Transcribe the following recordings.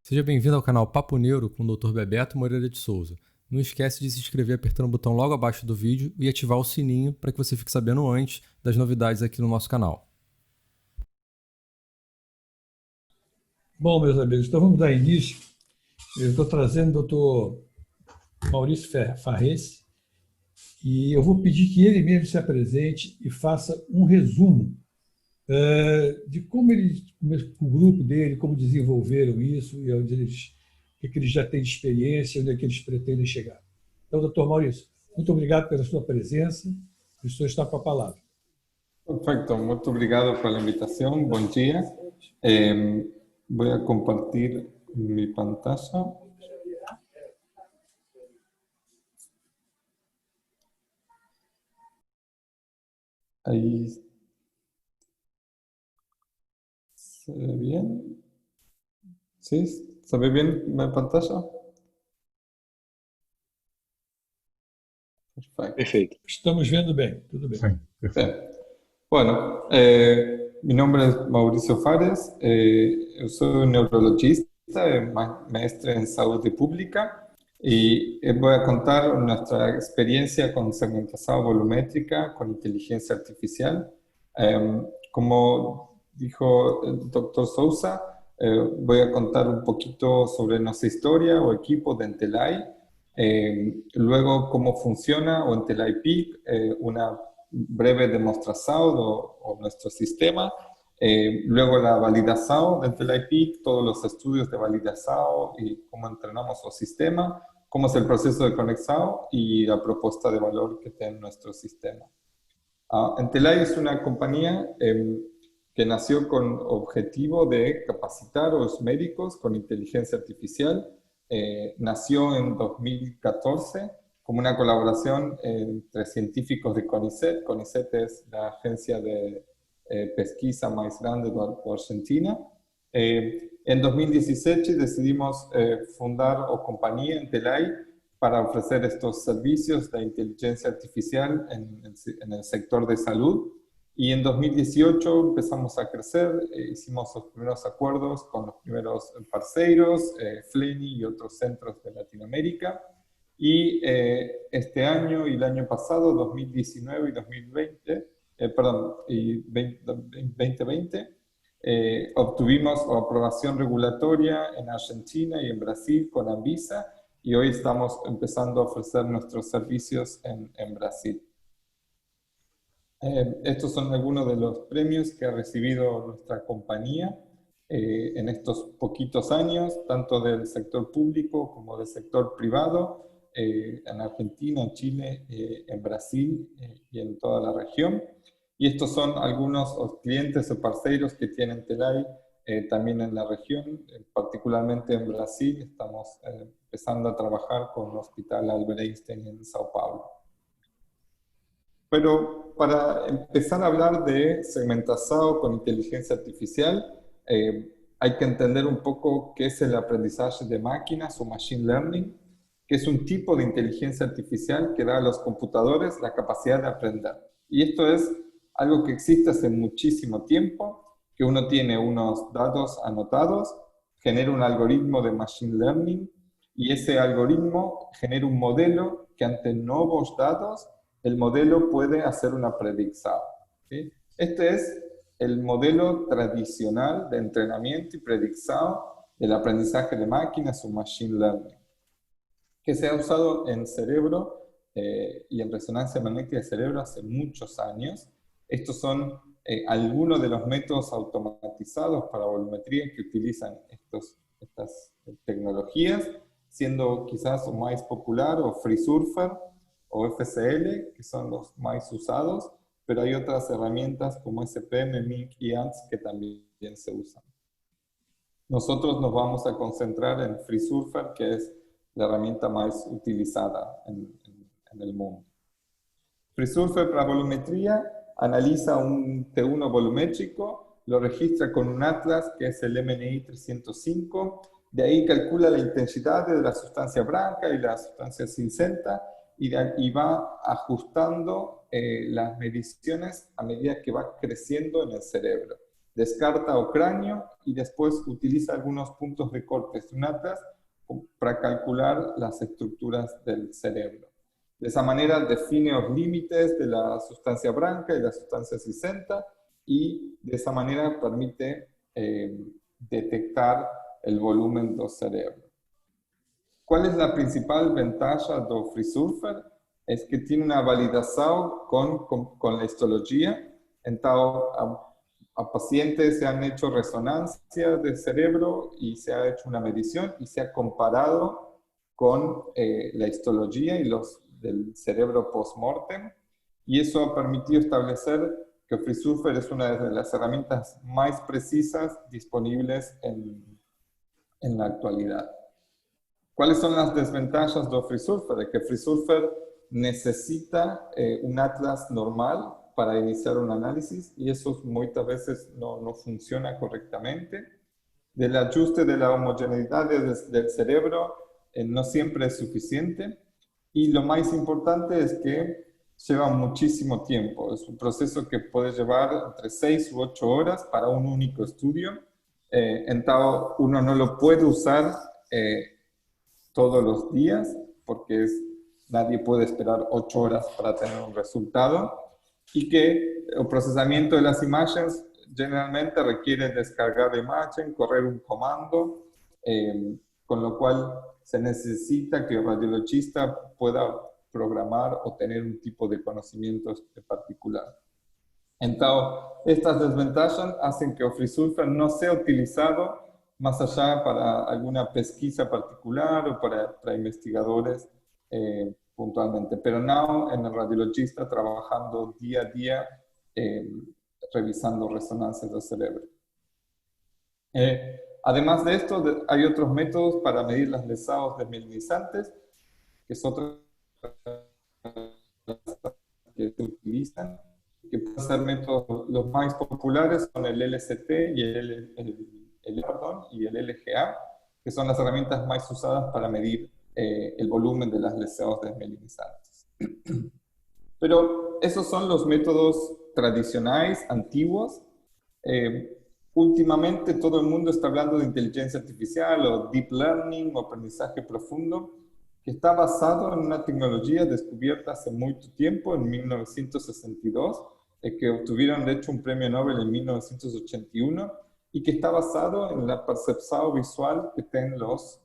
Seja bem-vindo ao canal Papo Neuro com o Dr. Bebeto Moreira de Souza. Não esquece de se inscrever apertando o botão logo abaixo do vídeo e ativar o sininho para que você fique sabendo antes das novidades aqui no nosso canal. Bom, meus amigos, então vamos dar início. Eu estou trazendo o Dr. Maurício Farrés e eu vou pedir que ele mesmo se apresente e faça um resumo de como ele, o grupo dele, como desenvolveram isso e onde o que eles já têm de experiência e onde é que eles pretendem chegar. Então, doutor Maurício, muito obrigado pela sua presença. O senhor está com a palavra. Perfecto, muito obrigado por la invitación. Buen día. Voy a compartir mi pantalla. Ahí se ve bien. ¿Sí? ¿Se ve bien mi pantalla? Perfeito. Estamos vendo bem, tudo bem. Sim, perfeito. Bien. Bueno, mi nombre es Mauricio Fares, yo soy un neurologista, maestre en salud pública y voy a contar nuestra experiencia con segmentación volumétrica con inteligencia artificial. Como dijo el doctor Sousa, voy a contar un poquito sobre nuestra historia o equipo de Entelai, luego cómo funciona o Entelai PIC, una breve demostración o nuestro sistema, luego la validación dentro del IPIC, todos los estudios de validación y cómo entrenamos el sistema, cómo es el proceso de conexión y la propuesta de valor que tiene nuestro sistema. Entelai es una compañía que nació con objetivo de capacitar a los médicos con inteligencia artificial. Nació en 2014 como una colaboración entre científicos de CONICET. CONICET es la agencia de pesquisa más grande de Argentina. En 2017 decidimos fundar la compañía Entelai para ofrecer estos servicios de inteligencia artificial en el sector de salud. Y en 2018 empezamos a crecer, hicimos los primeros acuerdos con los primeros parceiros, FLENI y otros centros de Latinoamérica. Y este año y el año pasado, 2019 y 2020, y 2020, obtuvimos aprobación regulatoria en Argentina y en Brasil con Anvisa, y hoy estamos empezando a ofrecer nuestros servicios en Brasil. Estos son algunos de los premios que ha recibido nuestra compañía en estos poquitos años, tanto del sector público como del sector privado, en Argentina, en Chile, en Brasil y en toda la región. Y estos son algunos clientes o parceiros que tienen Entelai también en la región, particularmente en Brasil. Estamos empezando a trabajar con el Hospital Albert Einstein en Sao Paulo. Pero para empezar a hablar de segmentación con inteligencia artificial, hay que entender un poco qué es el aprendizaje de máquinas o machine learning, que es un tipo de inteligencia artificial que da a los computadores la capacidad de aprender. Y esto es algo que existe hace muchísimo tiempo, que uno tiene unos datos anotados, genera un algoritmo de machine learning, y ese algoritmo genera un modelo que ante nuevos datos, el modelo puede hacer una predicción. ¿Sí? Este es el modelo tradicional de entrenamiento y predicción del aprendizaje de máquinas o machine learning, que se ha usado en cerebro y en resonancia magnética de cerebro hace muchos años. Estos son algunos de los métodos automatizados para volumetría que utilizan estas tecnologías, siendo quizás o más popular o FreeSurfer o FCL, que son los más usados, pero hay otras herramientas como SPM, Mink y ANTS que también se usan. Nosotros nos vamos a concentrar en FreeSurfer, que es la herramienta más utilizada en el mundo. FreeSurfer para volumetría analiza un T1 volumétrico, lo registra con un atlas que es el MNI 305, de ahí calcula la intensidad de la sustancia blanca y la sustancia cinzenta y va ajustando las mediciones a medida que va creciendo en el cerebro. descarta o cráneo y después utiliza algunos puntos de cortes de un atlas para calcular las estructuras del cerebro. De esa manera define los límites de la sustancia branca y la sustancia ciscenta y de esa manera permite detectar el volumen del cerebro. ¿Cuál es la principal ventaja do FreeSurfer? Es que tiene una validación con la histología. Entonces, a pacientes se han hecho resonancias del cerebro y se ha hecho una medición y se ha comparado con la histología y los del cerebro post-mortem, y eso ha permitido establecer que FreeSurfer es una de las herramientas más precisas disponibles en la actualidad. ¿Cuáles son las desventajas de FreeSurfer? Es que FreeSurfer necesita un atlas normal para iniciar un análisis y eso muchas veces no funciona correctamente. Del ajuste de la homogeneidad del cerebro no siempre es suficiente. Y lo más importante es que lleva muchísimo tiempo. Es un proceso que puede llevar entre 6 u 8 horas para un único estudio. Entonces, uno no lo puede usar todos los días porque nadie puede esperar 8 horas para tener un resultado. Y que el procesamiento de las imágenes generalmente requiere descargar la imagen, correr un comando, con lo cual se necesita que el radiologista pueda programar o tener un tipo de conocimiento particular. Entonces, estas desventajas hacen que FreeSurfer no sea utilizado más allá para alguna pesquisa particular o para investigadores puntualmente, pero no en el radiologista trabajando día a día revisando resonancias del cerebro. Además de esto, hay otros métodos para medir los lesados desmielinizantes, que es otra que se utilizan, que pueden ser métodos, los más populares son el LCT y el LGA, que son las herramientas más usadas para medir el volumen de las lesados desmielinizantes. Pero esos son los métodos tradicionales, antiguos. Últimamente todo el mundo está hablando de inteligencia artificial o deep learning o aprendizaje profundo, que está basado en una tecnología descubierta hace mucho tiempo, en 1962, que obtuvieron de hecho un premio Nobel en 1981, y que está basado en la percepción visual que tienen los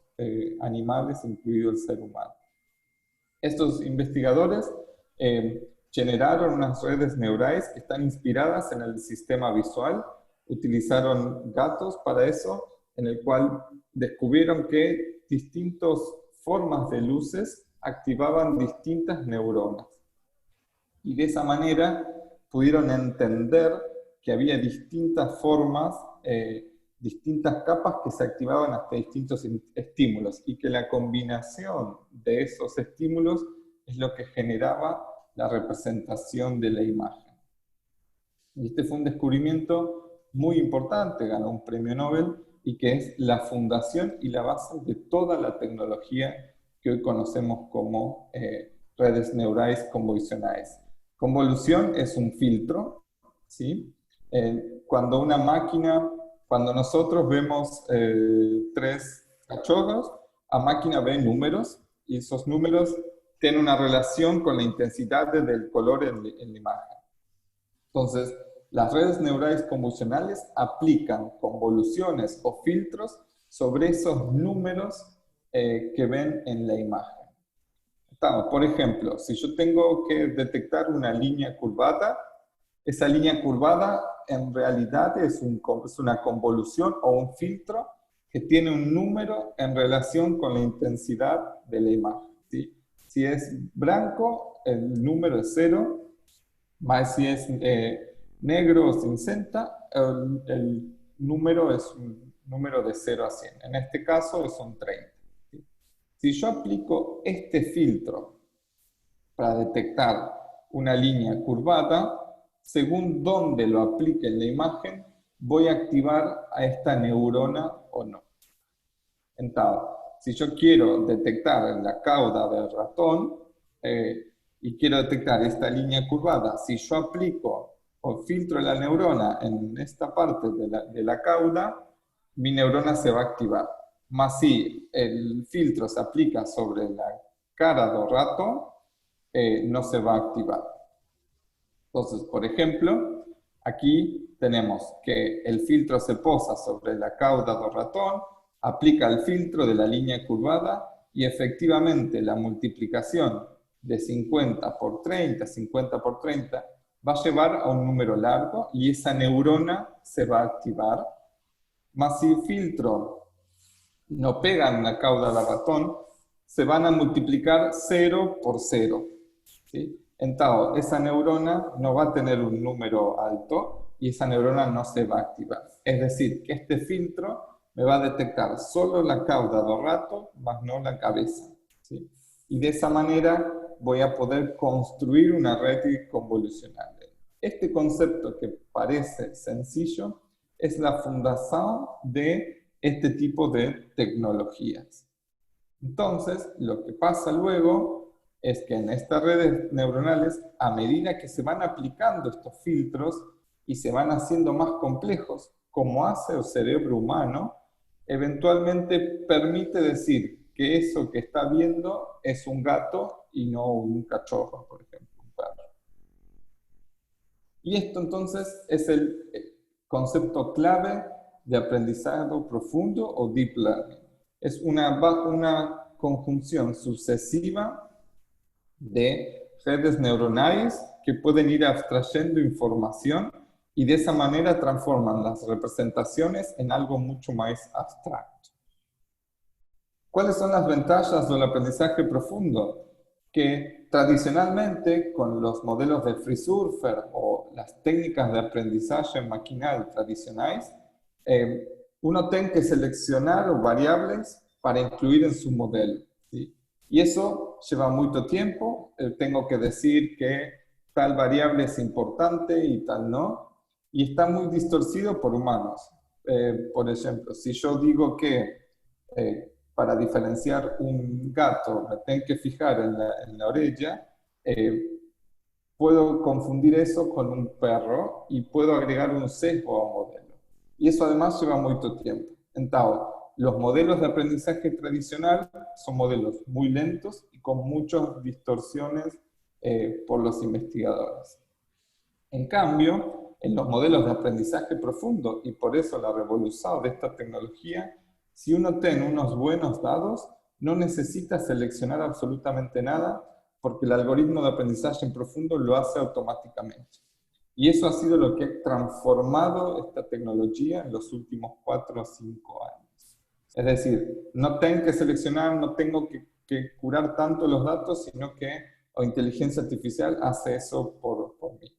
animales, incluido el ser humano. Estos investigadores generaron unas redes neurales que están inspiradas en el sistema visual. Utilizaron gatos para eso, en el cual descubrieron que distintas formas de luces activaban distintas neuronas. Y de esa manera pudieron entender que había distintas formas, distintas capas que se activaban hasta distintos estímulos y que la combinación de esos estímulos es lo que generaba la representación de la imagen. Y este fue un descubrimiento muy importante, ganó un premio Nobel y que es la fundación y la base de toda la tecnología que hoy conocemos como redes neurales convolucionales. Convolución es un filtro, ¿sí? Cuando nosotros vemos 3 cachorros, la máquina ve números y esos números tienen una relación con la intensidad del color en la imagen. Entonces, las redes neurales convolucionales aplican convoluciones o filtros sobre esos números que ven en la imagen. Entonces, por ejemplo, si yo tengo que detectar una línea curvada, esa línea curvada en realidad es una convolución o un filtro que tiene un número en relación con la intensidad de la imagen, ¿sí? Si es blanco, el número es 0, más si es negro o cinzenta, el número es un número de 0 a 100. En este caso son 30. ¿Sí? Si yo aplico este filtro para detectar una línea curvada, según dónde lo aplique en la imagen, voy a activar a esta neurona o no. Entonces, si yo quiero detectar la cauda del ratón y quiero detectar esta línea curvada, si yo aplico o filtro la neurona en esta parte de la cauda, mi neurona se va a activar. Más si el filtro se aplica sobre la cara del rato, no se va a activar. Entonces, por ejemplo, aquí tenemos que el filtro se posa sobre la cauda del ratón, aplica el filtro de la línea curvada y efectivamente la multiplicación de 50 por 30, 50 por 30, va a llevar a un número largo y esa neurona se va a activar. Más si el filtro no pega en la cauda del ratón, se van a multiplicar 0 por 0. ¿Sí? Entonces, esa neurona no va a tener un número alto y esa neurona no se va a activar. Es decir, que este filtro me va a detectar solo la cauda del rato, más no la cabeza. ¿Sí? Y de esa manera voy a poder construir una red convolucional. Este concepto que parece sencillo es la fundación de este tipo de tecnologías. Entonces, lo que pasa luego es que en estas redes neuronales, a medida que se van aplicando estos filtros y se van haciendo más complejos, como hace el cerebro humano, eventualmente permite decir que eso que está viendo es un gato y no un cachorro, por ejemplo, un perro. Y esto entonces es el concepto clave de aprendizaje profundo o deep learning. Es una conjunción sucesiva de redes neuronales que pueden ir abstrayendo información y de esa manera transforman las representaciones en algo mucho más abstracto. ¿Cuáles son las ventajas del aprendizaje profundo? Que tradicionalmente con los modelos de FreeSurfer o las técnicas de aprendizaje maquinal tradicionales, uno tiene que seleccionar variables para incluir en su modelo. ¿Sí? Y eso lleva mucho tiempo, tengo que decir que tal variable es importante y tal no, y está muy distorcido por humanos. Por ejemplo, si yo digo que para diferenciar un gato me tengo que fijar en la orella, puedo confundir eso con un perro y puedo agregar un sesgo a un modelo. Y eso además lleva mucho tiempo. Entonces, los modelos de aprendizaje tradicional son modelos muy lentos y con muchas distorsiones por los investigadores. En cambio, en los modelos de aprendizaje profundo, y por eso la revolución de esta tecnología, si uno tiene unos buenos datos, no necesita seleccionar absolutamente nada, porque el algoritmo de aprendizaje en profundo lo hace automáticamente. Y eso ha sido lo que ha transformado esta tecnología en los últimos 4 o 5 años. Es decir, no tengo que seleccionar, no tengo que curar tanto los datos, sino que la inteligencia artificial hace eso por mí.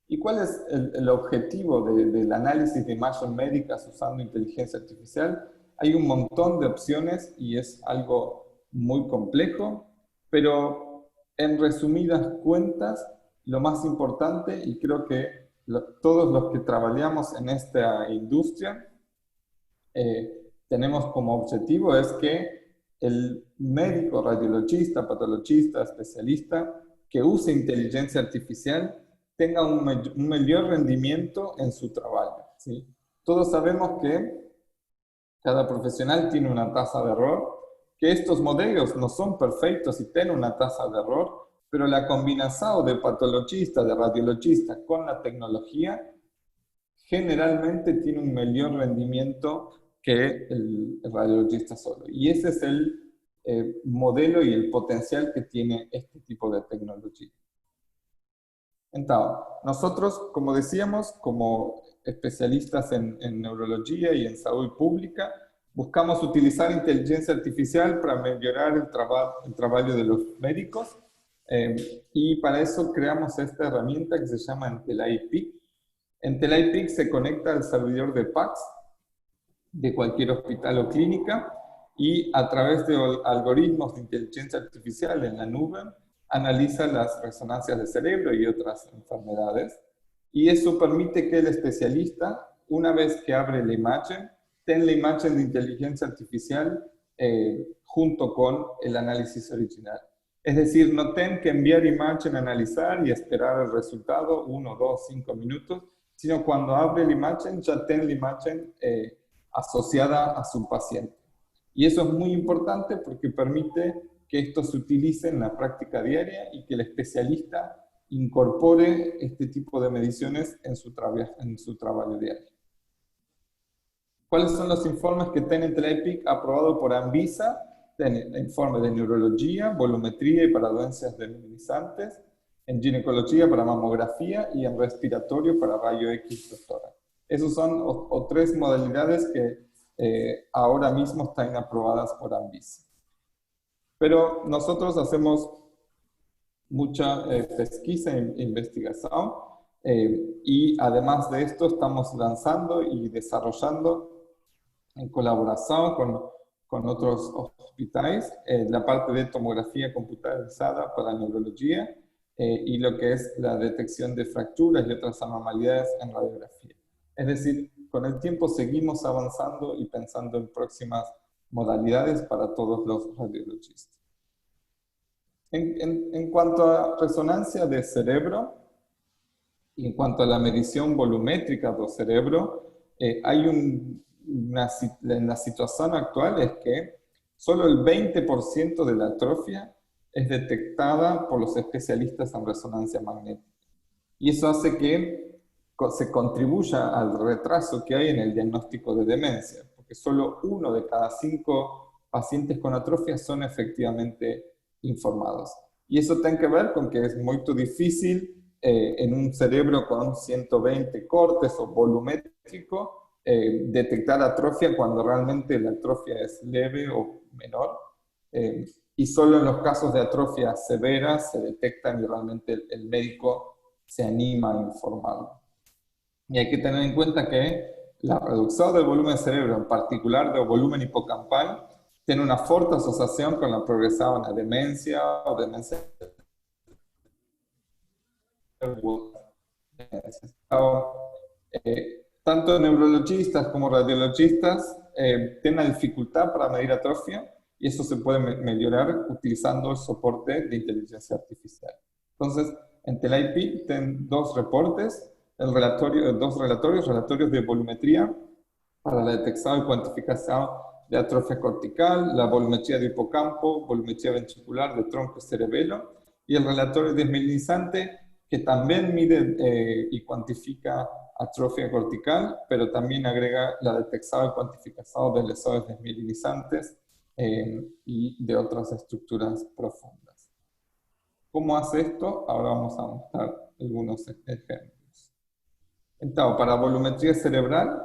¿Y cuál es el objetivo del análisis de imagen médicas usando inteligencia artificial? Hay un montón de opciones y es algo muy complejo, pero en resumidas cuentas, lo más importante, y creo que todos los que trabajamos en esta industria tenemos como objetivo es que el médico, radiologista, patologista, especialista que use inteligencia artificial tenga un mayor rendimiento en su trabajo. ¿Sí? Todos sabemos que cada profesional tiene una tasa de error, que estos modelos no son perfectos y tienen una tasa de error, pero la combinación de patologista, de radiologista con la tecnología generalmente tiene un mayor rendimiento que el radiologista solo. Y ese es el modelo y el potencial que tiene este tipo de tecnología. Entonces, nosotros, como decíamos, como especialistas en neurología y en salud pública, buscamos utilizar inteligencia artificial para mejorar el trabajo de los médicos y para eso creamos esta herramienta que se llama EntelaIPIC. EntelaIPIC se conecta al servidor de PACS de cualquier hospital o clínica y a través de algoritmos de inteligencia artificial en la nube analiza las resonancias del cerebro y otras enfermedades, y eso permite que el especialista, una vez que abre la imagen, tenga la imagen de inteligencia artificial junto con el análisis original. Es decir, no tienen que enviar imagen a analizar y esperar el resultado 1, 2, 5 minutos, sino cuando abre la imagen ya tienen la imagen asociada a su paciente. Y eso es muy importante porque permite que esto se utilice en la práctica diaria y que el especialista incorpore este tipo de mediciones en su trabajo diario. ¿Cuáles son los informes que tiene Telepic aprobado por Anvisa? Tiene informe de neurología, volumetría y para dolencias desminimizantes, en ginecología para mamografía y en respiratorio para rayo X doctora. Esas son o tres modalidades que ahora mismo están aprobadas por Anvisa. Pero nosotros hacemos mucha pesquisa e investigación y además de esto estamos lanzando y desarrollando en colaboración con otros hospitales la parte de tomografía computarizada para neurología y lo que es la detección de fracturas y otras anormalidades en radiografía. Es decir, con el tiempo seguimos avanzando y pensando en próximas modalidades para todos los radiologistas. En cuanto a resonancia de cerebro y en cuanto a la medición volumétrica del cerebro, hay la situación actual es que solo el 20% de la atrofia es detectada por los especialistas en resonancia magnética. Y eso hace que se contribuya al retraso que hay en el diagnóstico de demencia, porque solo 1 de cada 5 pacientes con atrofia son efectivamente informados. Y eso tiene que ver con que es muy difícil en un cerebro con 120 cortes o volumétrico detectar atrofia cuando realmente la atrofia es leve o menor. Y solo en los casos de atrofia severa se detectan y realmente el médico se anima a informarlo. Y hay que tener en cuenta que la reducción del volumen del cerebro, en particular del volumen hipocampal, tiene una fuerte asociación con la progresión a demencia o demencia. Tanto neurologistas como radiologistas tienen la dificultad para medir atrofia y eso se puede mejorar utilizando el soporte de inteligencia artificial. Entonces, en TELAIPI tienen dos reportes, dos relatorios de volumetría para la detección y cuantificación de atrofia cortical, la volumetría de hipocampo, volumetría ventricular de tronco y cerebelo, y el relatorio desmielinizante que también mide y cuantifica atrofia cortical, pero también agrega la detección y cuantificación de lesiones desmielinizantes y de otras estructuras profundas. ¿Cómo hace esto? Ahora vamos a mostrar algunos ejemplos. Entonces, para volumetría cerebral,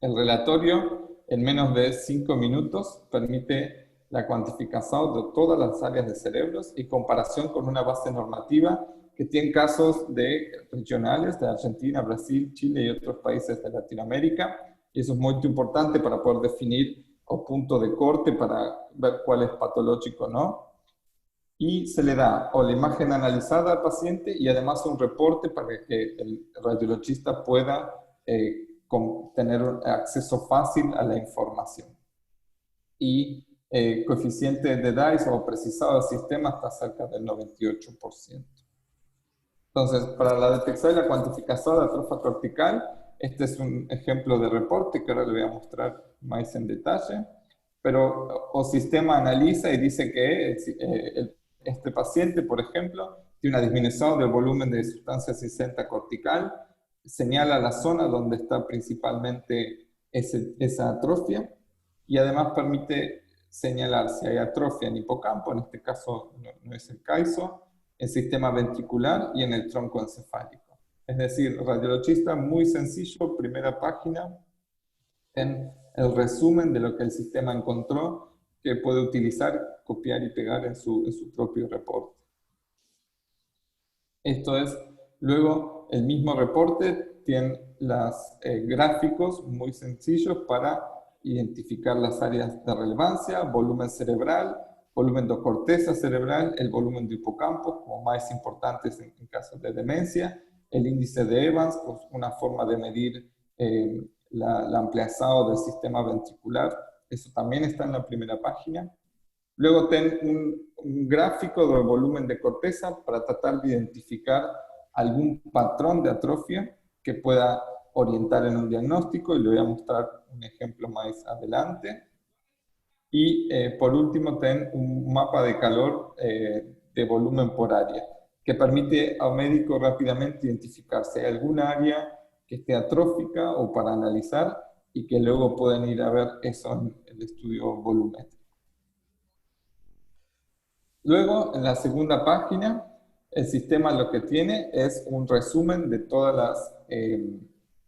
el relatorio en menos de 5 minutos permite la cuantificación de todas las áreas de cerebros y comparación con una base normativa que tiene casos regionales de Argentina, Brasil, Chile y otros países de Latinoamérica. Y eso es muy importante para poder definir el punto de corte para ver cuál es patológico o no. Y se le da o la imagen analizada al paciente y además un reporte para que el radiologista pueda tener acceso fácil a la información. Y coeficiente de DICE o precisado del sistema está cerca del 98%. Entonces, para la detección y la cuantificación de atrofia cortical, este es un ejemplo de reporte que ahora le voy a mostrar más en detalle, pero el sistema analiza y dice que este paciente, por ejemplo, tiene una disminución del volumen de sustancia 60 cortical, señala la zona donde está principalmente esa atrofia y además permite señalar si hay atrofia en hipocampo, en este caso no es el caso, el sistema ventricular y en el tronco encefálico. Es decir, radiologista muy sencillo, primera página, en el resumen de lo que el sistema encontró, que puede utilizar, copiar y pegar en su propio reporte. Esto es, luego el mismo reporte tiene los gráficos muy sencillos para identificar las áreas de relevancia, volumen cerebral, volumen de corteza cerebral, el volumen de hipocampo, como más importantes en casos de demencia, el índice de Evans, pues una forma de medir la ampliación del sistema ventricular, eso también está en la primera página, Luego ten un gráfico del volumen de corteza para tratar de identificar algún patrón de atrofia que pueda orientar en un diagnóstico, y le voy a mostrar un ejemplo más adelante. Y por último, ten un mapa de calor de volumen por área, que permite al médico rápidamente identificar si hay alguna área que esté atrófica o para analizar, y que luego pueden ir a ver eso en el estudio volumétrico. Luego, en la segunda página, el sistema lo que tiene es un resumen de todas las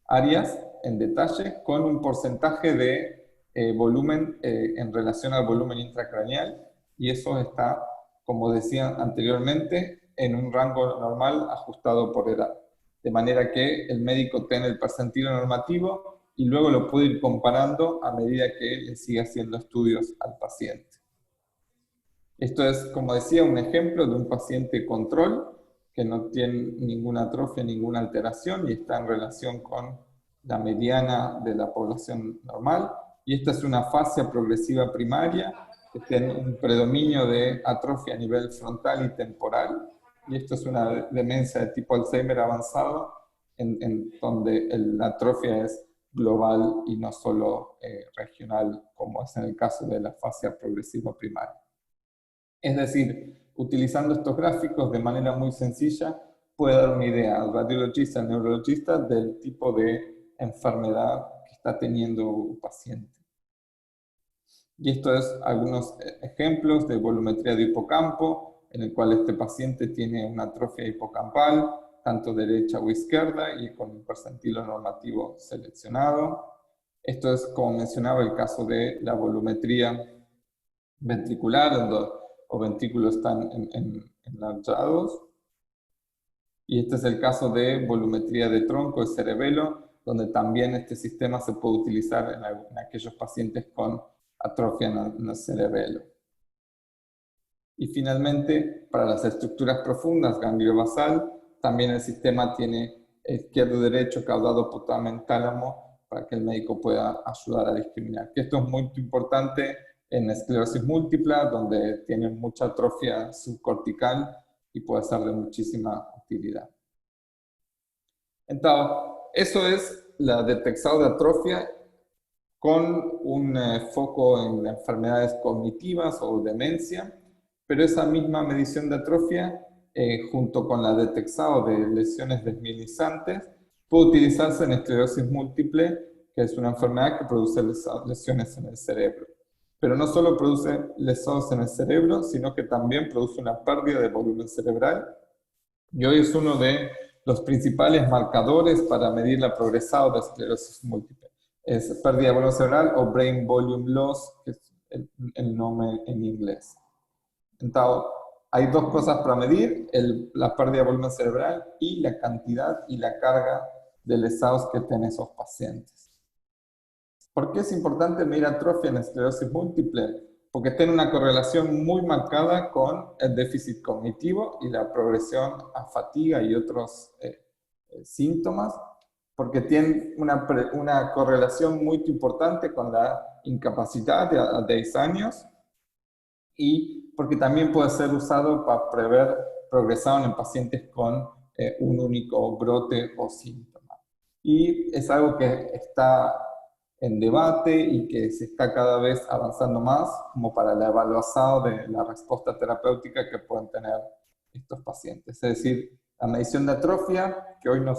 áreas en detalle con un porcentaje de volumen en relación al volumen intracraneal, y eso está, como decía anteriormente, en un rango normal ajustado por edad. De manera que el médico tiene el percentilo normativo y luego lo puede ir comparando a medida que le siga haciendo estudios al paciente. Esto es, como decía, un ejemplo de un paciente control que no tiene ninguna atrofia, ninguna alteración, y está en relación con la mediana de la población normal. Y esta es una fascia progresiva primaria que tiene un predominio de atrofia a nivel frontal y temporal. Y esto es una demencia de tipo Alzheimer avanzado, en donde la atrofia es global y no solo regional, como es en el caso de la fascia progresiva primaria. Es decir, utilizando estos gráficos de manera muy sencilla, puede dar una idea al radiologista, al neurologista, del tipo de enfermedad que está teniendo un paciente. Y esto es algunos ejemplos de volumetría de hipocampo, en el cual este paciente tiene una atrofia hipocampal, tanto derecha o izquierda, y con un percentilo normativo seleccionado. Esto es, como mencionaba, el caso de la volumetría ventricular, donde los ventrículos están enlargados. Y este es el caso de volumetría de tronco y cerebelo, donde también este sistema se puede utilizar en aquellos pacientes con atrofia en el cerebelo. Y finalmente, para las estructuras profundas, ganglio basal, también el sistema tiene izquierdo-derecho, caudado, putamen, tálamo, para que el médico pueda ayudar a discriminar. Que esto es muy importante en esclerosis múltiple, donde tiene mucha atrofia subcortical y puede ser de muchísima utilidad. Entonces, eso es la detección de atrofia con un foco en enfermedades cognitivas o demencia, pero esa misma medición de atrofia, junto con la detección de lesiones desmielizantes, puede utilizarse en esclerosis múltiple, que es una enfermedad que produce lesiones en el cerebro. Pero no solo produce lesiones en el cerebro, sino que también produce una pérdida de volumen cerebral, y hoy es uno de los principales marcadores para medir la progresión de esclerosis múltiple. Es pérdida de volumen cerebral o brain volume loss, que es el nombre en inglés. Entonces, hay dos cosas para medir: la pérdida de volumen cerebral y la cantidad y la carga de lesiones que tienen esos pacientes. ¿Por qué es importante medir atrofia en esclerosis múltiple? Porque tiene una correlación muy marcada con el déficit cognitivo y la progresión a fatiga y otros síntomas, porque tiene una correlación muy importante con la incapacidad a 10 años, y porque también puede ser usado para prever progresión en pacientes con un único brote o síntoma. Y es algo que está en debate y que se está cada vez avanzando más como para la evaluación de la respuesta terapéutica que pueden tener estos pacientes. Es decir, la medición de atrofia, que hoy no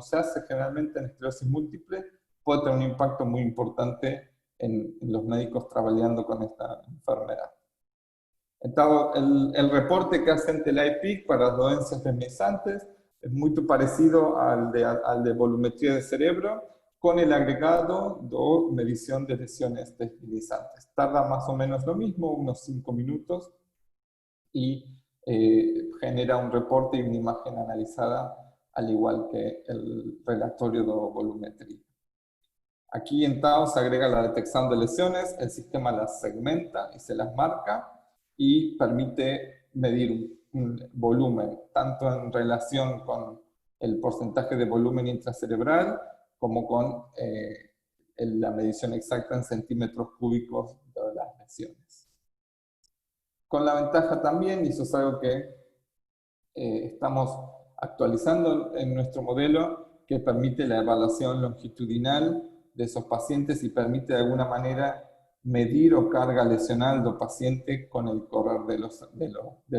se hace generalmente en esclerosis múltiple, puede tener un impacto muy importante en los médicos trabajando con esta enfermedad. Entonces, el reporte que hace el IPIC para las dolencias desmielizantes es muy parecido al de volumetría de cerebro, con el agregado de medición de lesiones desmielizantes. Tarda más o menos lo mismo, unos 5 minutos, y genera un reporte y una imagen analizada, al igual que el relatorio de volumetría. Aquí entonces se agrega la detección de lesiones, el sistema las segmenta y se las marca, y permite medir un volumen, tanto en relación con el porcentaje de volumen intracerebral, como con la medición exacta en centímetros cúbicos de las lesiones. con la ventaja también, y eso es algo que estamos actualizando en nuestro modelo, que permite la evaluación longitudinal de esos pacientes y permite de alguna manera medir o carga lesional del paciente con el correr de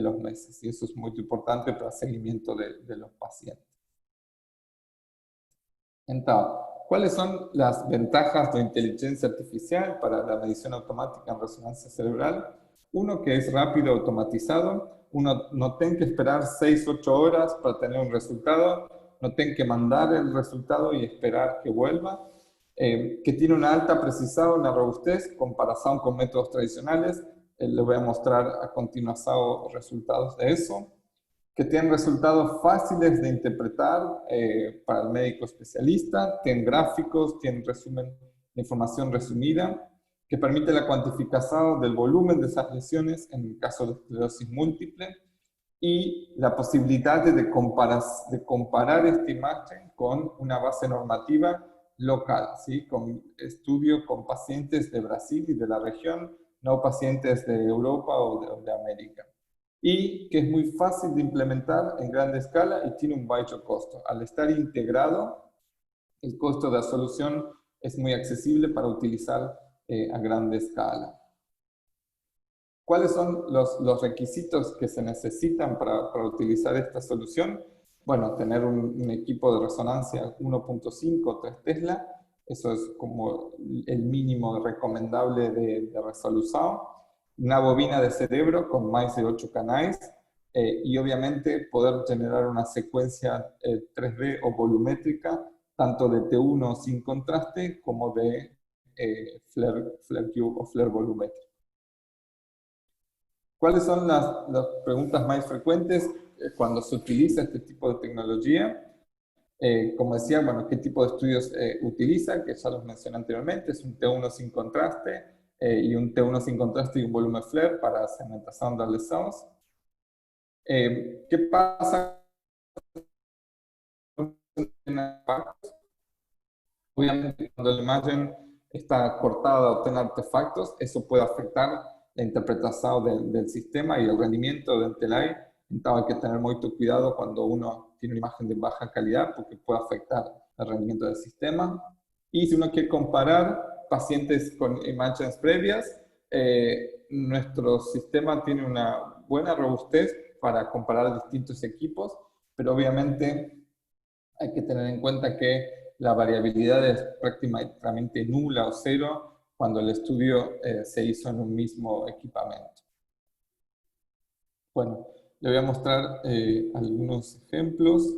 los meses. Y eso es muy importante para el seguimiento de los pacientes. Entonces, ¿cuáles son las ventajas de inteligencia artificial para la medición automática en resonancia cerebral? Uno, que es rápido, automatizado. Uno no tiene que esperar 6 u 8 horas para tener un resultado. No tiene que mandar el resultado y esperar que vuelva. Que tiene una alta precisión, una robustez, comparación con métodos tradicionales. Les voy a mostrar a continuación resultados de eso. Que tienen resultados fáciles de interpretar para el médico especialista, tienen gráficos, tienen resumen de información resumida, que permite la cuantificación del volumen de esas lesiones en el caso de esclerosis múltiple, y la posibilidad de comparar esta imagen con una base normativa local, ¿sí? Con estudio con pacientes de Brasil y de la región, no pacientes de Europa o de América. Y que es muy fácil de implementar en gran escala y tiene un bajo costo. Al estar integrado, el costo de la solución es muy accesible para utilizar a gran escala. ¿Cuáles son los requisitos que se necesitan para utilizar esta solución? Bueno, tener un equipo de resonancia 1.5 o 3 Tesla, eso es como el mínimo recomendable de resolución. Una bobina de cerebro con más de 8 canales y obviamente poder generar una secuencia 3D o volumétrica, tanto de T1 sin contraste como de FLAIR Cube o FLAIR volumétrico. ¿Cuáles son las preguntas más frecuentes cuando se utiliza este tipo de tecnología? Como decía, bueno, ¿qué tipo de estudios utiliza? Que ya los mencioné anteriormente, es un T1 sin contraste y un T1 sin contraste y un volumen FLAIR para segmentación de lesiones. ¿Qué pasa con artefactos? Obviamente, cuando la imagen está cortada o tiene artefactos, eso puede afectar la interpretación del sistema y el rendimiento del TELAI. Entonces hay que tener mucho cuidado cuando uno tiene una imagen de baja calidad porque puede afectar el rendimiento del sistema. Y si uno quiere comparar pacientes con imágenes previas, nuestro sistema tiene una buena robustez para comparar distintos equipos, pero obviamente hay que tener en cuenta que la variabilidad es prácticamente nula o cero cuando el estudio se hizo en un mismo equipamiento. Bueno, le voy a mostrar algunos ejemplos.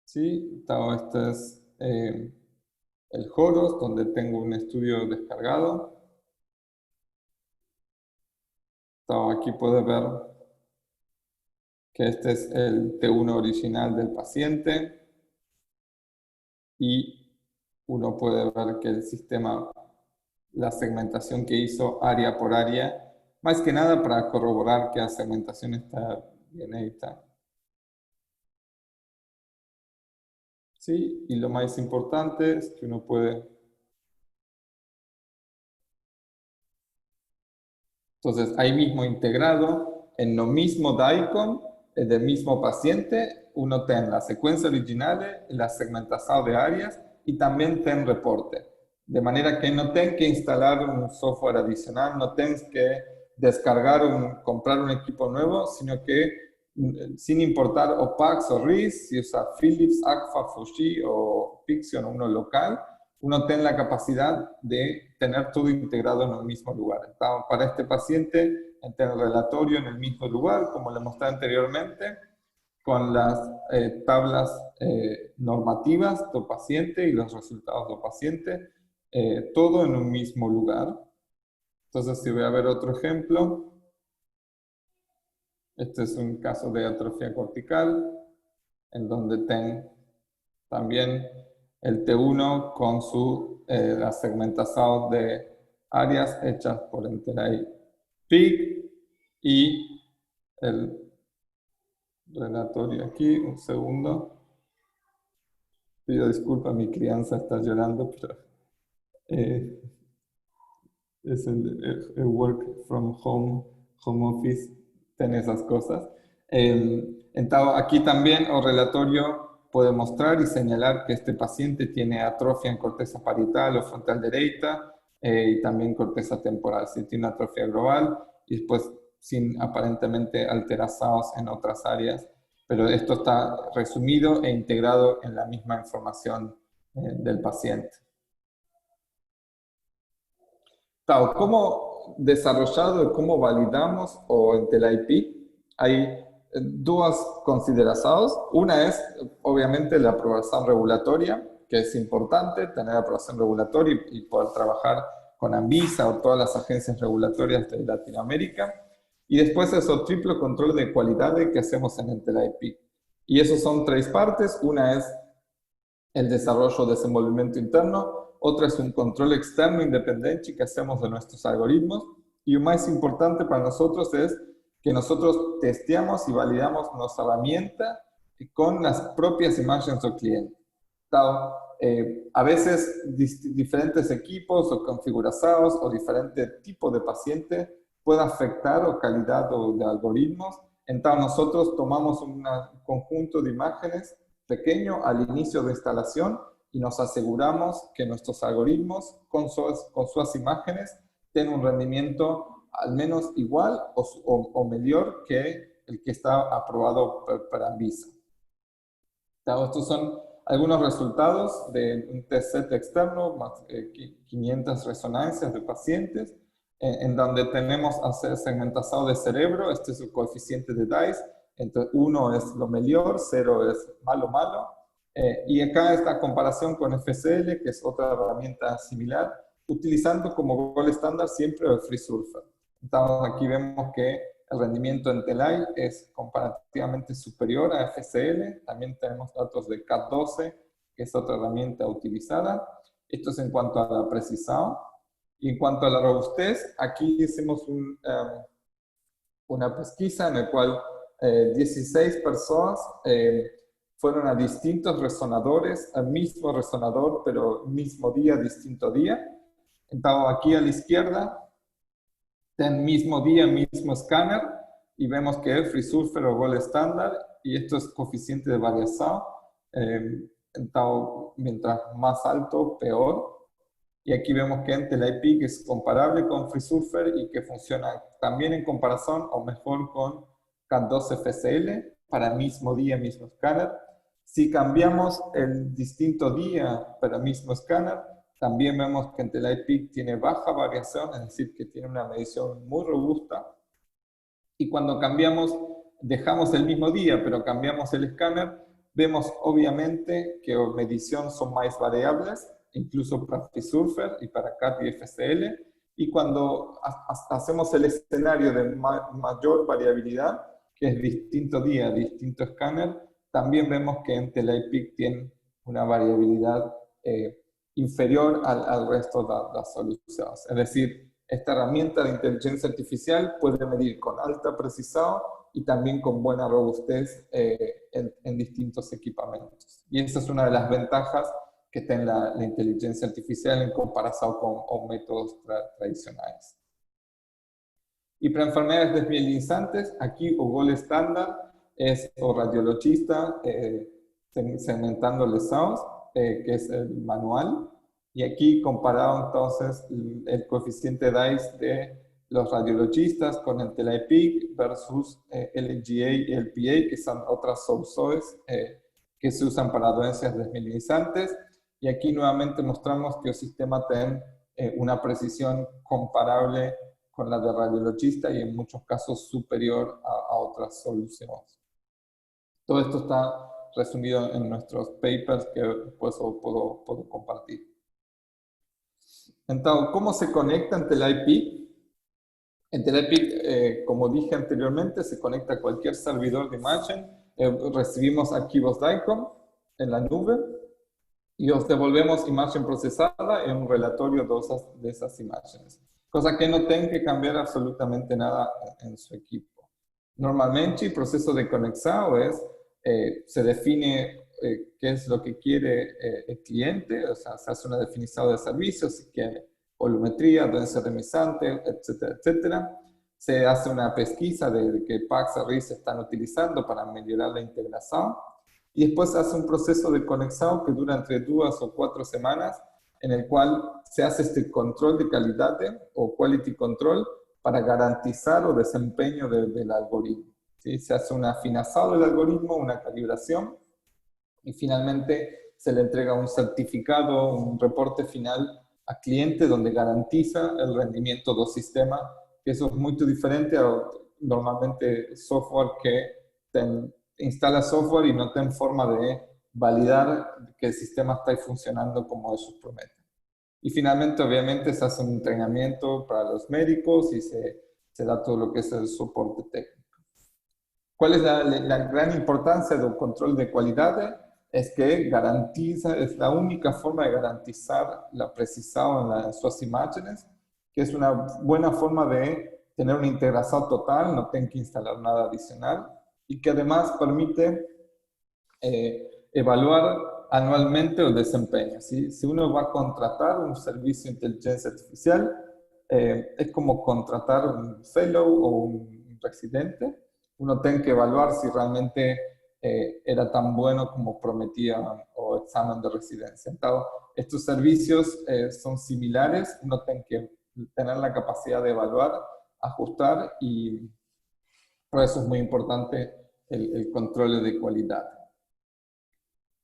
¿Sí? Este es el Horos, donde tengo un estudio descargado. Aquí puedes ver que este es el T1 original del paciente. Y uno puede ver que el sistema, la segmentación que hizo área por área, más que nada para corroborar que la segmentación está bien hecha. ¿Sí? Y lo más importante es que uno puede... Entonces, ahí mismo integrado, en lo mismo DICOM, del mismo paciente, uno tiene la secuencia original, la segmentación de áreas y también tiene reporte. De manera que no tenés que instalar un software adicional, no tenés que comprar un equipo nuevo, sino que sin importar OPAX o RIS, si usa Philips, Agfa, Fuji o Pixion, uno local, uno tiene la capacidad de tener todo integrado en el mismo lugar. Entonces, para este paciente, tener el relatorio en el mismo lugar, como le mostré anteriormente, con las tablas normativas del paciente y los resultados del paciente, todo en un mismo lugar. Entonces, si voy a ver otro ejemplo, este es un caso de atrofia cortical, en donde tengo también el T1 con la segmentación de áreas hechas por Enterai PIC y el relatorio aquí. Un segundo. Pido disculpas, mi crianza está llorando, pero es el work from home home office ten esas cosas. Entonces, aquí también el relatorio puede mostrar y señalar que este paciente tiene atrofia en corteza parietal o frontal derecha y también corteza temporal, si tiene una atrofia global y después sin aparentemente alteraciones en otras áreas, pero esto está resumido e integrado en la misma información del paciente. ¿Cómo desarrollado y cómo validamos o en la IP? Hay dos consideraciones. Una es, obviamente, la aprobación regulatoria, que es importante tener aprobación regulatoria y poder trabajar con Anvisa o todas las agencias regulatorias de Latinoamérica. Y después eso, triple control de calidad que hacemos en la IP. Y eso son tres partes. Una es el desarrollo o desenvolvimiento interno, otra es un control externo independiente que hacemos de nuestros algoritmos, y lo más importante para nosotros es que nosotros testeamos y validamos nuestra herramienta con las propias imágenes del cliente. A veces diferentes equipos o configuraciones o diferentes tipos de pacientes pueden afectar la calidad de algoritmos. Entonces nosotros tomamos un conjunto de imágenes pequeño al inicio de instalación y nos aseguramos que nuestros algoritmos con sus imágenes tienen un rendimiento al menos igual o mejor que el que está aprobado por Anvisa. Estos son algunos resultados de un test set externo, más 500 resonancias de pacientes, en donde tenemos hacer segmentación de cerebro. Este es el coeficiente de DICE. Entonces, 1 es lo mejor, 0 es malo, malo. Y acá esta comparación con FSL, que es otra herramienta similar, utilizando como gol estándar siempre el FreeSurfer. Entonces, aquí vemos que el rendimiento en TELAI es comparativamente superior a FSL. También tenemos datos de CAT12, que es otra herramienta utilizada. Esto es en cuanto a la precisión. Y en cuanto a la robustez, aquí hicimos una pesquisa en la cual 16 personas fueron a distintos resonadores, al mismo resonador, pero mismo día, distinto día. Entonces, aquí a la izquierda, ten mismo día, mismo escáner, y vemos que el FreeSurfer o Gold estándar, y esto es coeficiente de variación, entonces, mientras más alto, peor. Y aquí vemos que NTLA-IP es comparable con FreeSurfer y que funciona también en comparación o mejor con CAT12 FSL para mismo día, mismo escáner. Si cambiamos el distinto día para mismo escáner, también vemos que NTLA-IP tiene baja variación, es decir, que tiene una medición muy robusta. Y cuando cambiamos, dejamos el mismo día, pero cambiamos el escáner, vemos obviamente que las mediciones son más variables, incluso para FreeSurfer y para CAT y FSL, y cuando hacemos el escenario de mayor variabilidad, que es distinto día, distinto escáner, también vemos que NTLA-IP tiene una variabilidad inferior al resto de las soluciones. Es decir, esta herramienta de inteligencia artificial puede medir con alta precisión y también con buena robustez en distintos equipamientos. Y esa es una de las ventajas que tiene la inteligencia artificial en comparación con métodos tradicionales. Y para enfermedades desmielinizantes, aquí el gol estándar es el radiologista segmentando lesiones, que es el manual. Y aquí comparado entonces el coeficiente DICE de los radiologistas con el NTLA-IP versus LGA y LPA, que son otras subsoes que se usan para dolencias desmielinizantes. Y aquí nuevamente mostramos que el sistema tiene una precisión comparable con la de radiologista y en muchos casos superior a otras soluciones. Todo esto está resumido en nuestros papers que después puedo compartir. Entonces, ¿cómo se conecta NTLA-IP? NTLA-IP, como dije anteriormente, se conecta a cualquier servidor de imagen. Recibimos archivos DICOM en la nube y os devolvemos imagen procesada en un relatorio de esas imágenes. Cosa que no tienen que cambiar absolutamente nada en su equipo. Normalmente el proceso de conexión se define qué es lo que quiere el cliente, o sea, se hace una definición de servicios, si quiere volumetría, dolencia remizante, etcétera, etcétera. se hace una pesquisa de qué PACS RIS están utilizando para mejorar la integración, y después se hace un proceso de conexión que dura entre 2 o 4 semanas, en el cual se hace este control de calidad o quality control para garantizar el desempeño del algoritmo. ¿Sí? Se hace un afinazado del algoritmo, una calibración, y finalmente se le entrega un certificado, un reporte final al cliente donde garantiza el rendimiento del sistema, que eso es muy diferente a normalmente software que instala software y no tiene forma de validar que el sistema está funcionando como ellos prometen. Y finalmente, obviamente, se hace un entrenamiento para los médicos y se da todo lo que es el soporte técnico. ¿Cuál es la gran importancia del control de calidad? Es que garantiza, es la única forma de garantizar la precisión en sus imágenes, que es una buena forma de tener una integración total, no tienen que instalar nada adicional, y que además permite evaluar anualmente el desempeño. ¿Sí? Si uno va a contratar un servicio de inteligencia artificial, es como contratar un fellow o un residente. Uno tiene que evaluar si realmente era tan bueno como prometía o examen de residencia. Entonces, estos servicios son similares, uno tiene que tener la capacidad de evaluar, ajustar, y por eso es muy importante el control de calidad.